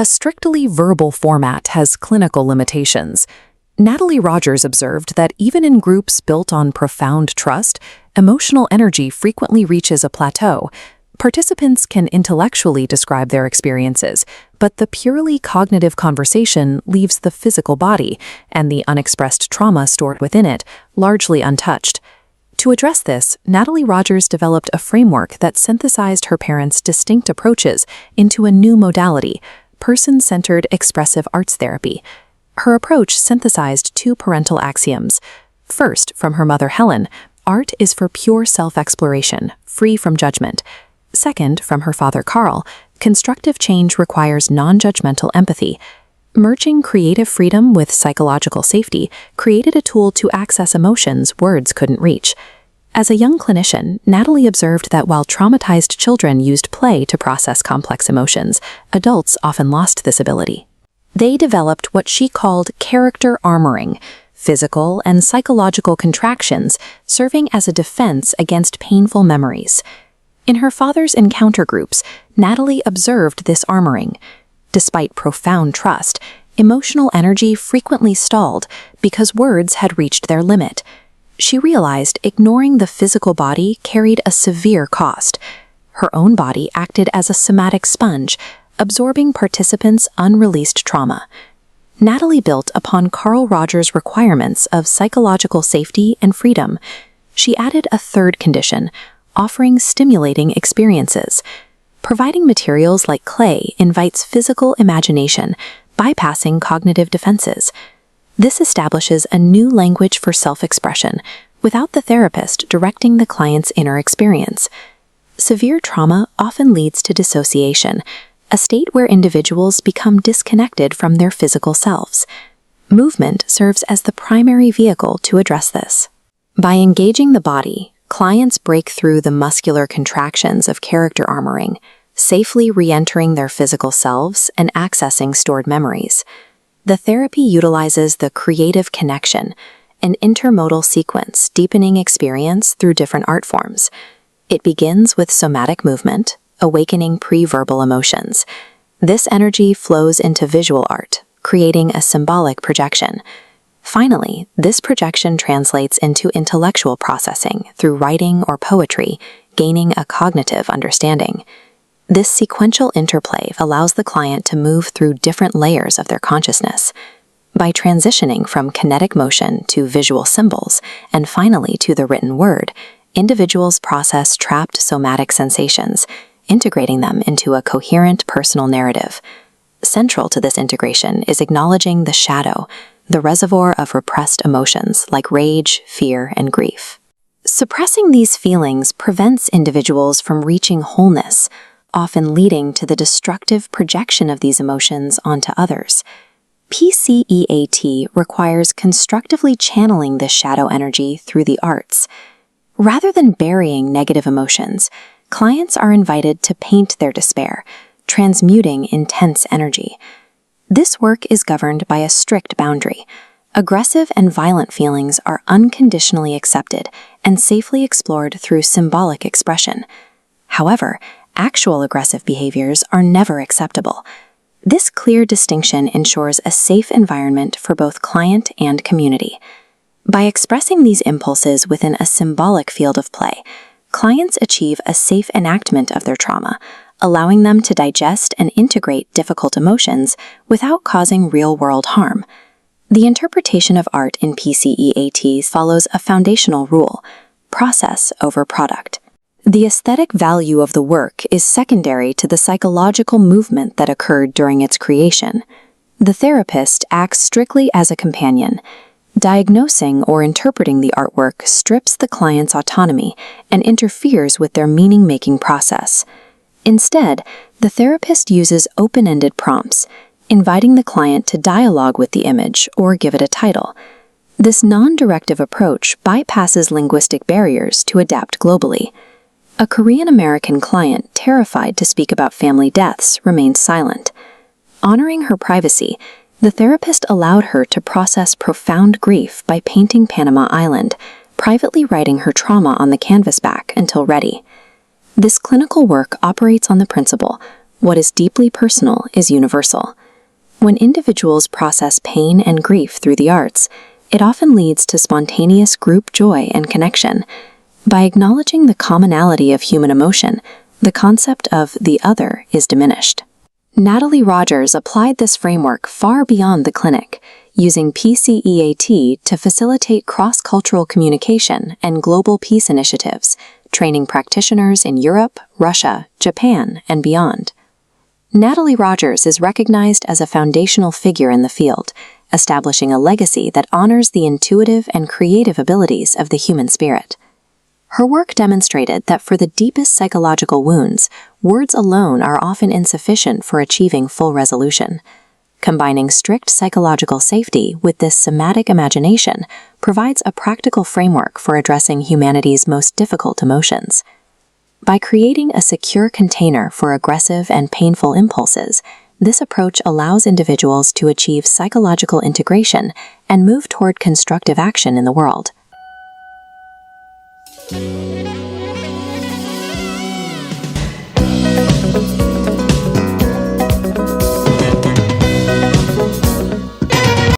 A strictly verbal format has clinical limitations. Natalie Rogers observed that even in groups built on profound trust, emotional energy frequently reaches a plateau. Participants can intellectually describe their experiences, but the purely cognitive conversation leaves the physical body and the unexpressed trauma stored within it largely untouched. To address this, Natalie Rogers developed a framework that synthesized her parents' distinct approaches into a new modality, Person-Centered Expressive Arts Therapy. Her approach synthesized two parental axioms. First, from her mother Helen, art is for pure self-exploration, free from judgment. Second, from her father Carl, constructive change requires non-judgmental empathy. Merging creative freedom with psychological safety created a tool to access emotions words couldn't reach. As a young clinician, Natalie observed that while traumatized children used play to process complex emotions, adults often lost this ability. They developed what she called character armoring, physical and psychological contractions serving as a defense against painful memories. In her father's encounter groups, Natalie observed this armoring. Despite profound trust, emotional energy frequently stalled because words had reached their limit. She realized ignoring the physical body carried a severe cost. Her own body acted as a somatic sponge, absorbing participants' unreleased trauma. Natalie built upon Carl Rogers' requirements of psychological safety and freedom. She added a third condition, offering stimulating experiences. Providing materials like clay invites physical imagination, bypassing cognitive defenses. This establishes a new language for self-expression, without the therapist directing the client's inner experience. Severe trauma often leads to dissociation, a state where individuals become disconnected from their physical selves. Movement serves as the primary vehicle to address this. By engaging the body, clients break through the muscular contractions of character armoring, safely re-entering their physical selves and accessing stored memories. The therapy utilizes the creative connection, an intermodal sequence deepening experience through different art forms. It begins with somatic movement, awakening pre-verbal emotions. This energy flows into visual art, creating a symbolic projection. Finally, this projection translates into intellectual processing through writing or poetry, gaining a cognitive understanding. This sequential interplay allows the client to move through different layers of their consciousness. By transitioning from kinetic motion to visual symbols, and finally to the written word, individuals process trapped somatic sensations, integrating them into a coherent personal narrative. Central to this integration is acknowledging the shadow, the reservoir of repressed emotions like rage, fear, and grief. Suppressing these feelings prevents individuals from reaching wholeness, often leading to the destructive projection of these emotions onto others. PCEAT requires constructively channeling this shadow energy through the arts. Rather than burying negative emotions, clients are invited to paint their despair, transmuting intense energy. This work is governed by a strict boundary. Aggressive and violent feelings are unconditionally accepted and safely explored through symbolic expression. However, actual aggressive behaviors are never acceptable. This clear distinction ensures a safe environment for both client and community. By expressing these impulses within a symbolic field of play, clients achieve a safe enactment of their trauma, allowing them to digest and integrate difficult emotions without causing real-world harm. The interpretation of art in PCEAT follows a foundational rule: process over product. The aesthetic value of the work is secondary to the psychological movement that occurred during its creation. The therapist acts strictly as a companion. Diagnosing or interpreting the artwork strips the client's autonomy and interferes with their meaning-making process. Instead, the therapist uses open-ended prompts, inviting the client to dialogue with the image or give it a title. This non-directive approach bypasses linguistic barriers to adapt globally. A Korean-American client terrified to speak about family deaths remained silent. Honoring her privacy, the therapist allowed her to process profound grief by painting Panama Island, privately writing her trauma on the canvas back until ready. This clinical work operates on the principle: What is deeply personal is universal. When individuals process pain and grief through the arts, it often leads to spontaneous group joy and connection. By acknowledging the commonality of human emotion, the concept of the other is diminished. Natalie Rogers applied this framework far beyond the clinic, using PCEAT to facilitate cross-cultural communication and global peace initiatives, training practitioners in Europe, Russia, Japan, and beyond. Natalie Rogers is recognized as a foundational figure in the field, establishing a legacy that honors the intuitive and creative abilities of the human spirit. Her work demonstrated that for the deepest psychological wounds, words alone are often insufficient for achieving full resolution. Combining strict psychological safety with this somatic imagination provides a practical framework for addressing humanity's most difficult emotions. By creating a secure container for aggressive and painful impulses, this approach allows individuals to achieve psychological integration and move toward constructive action in the world.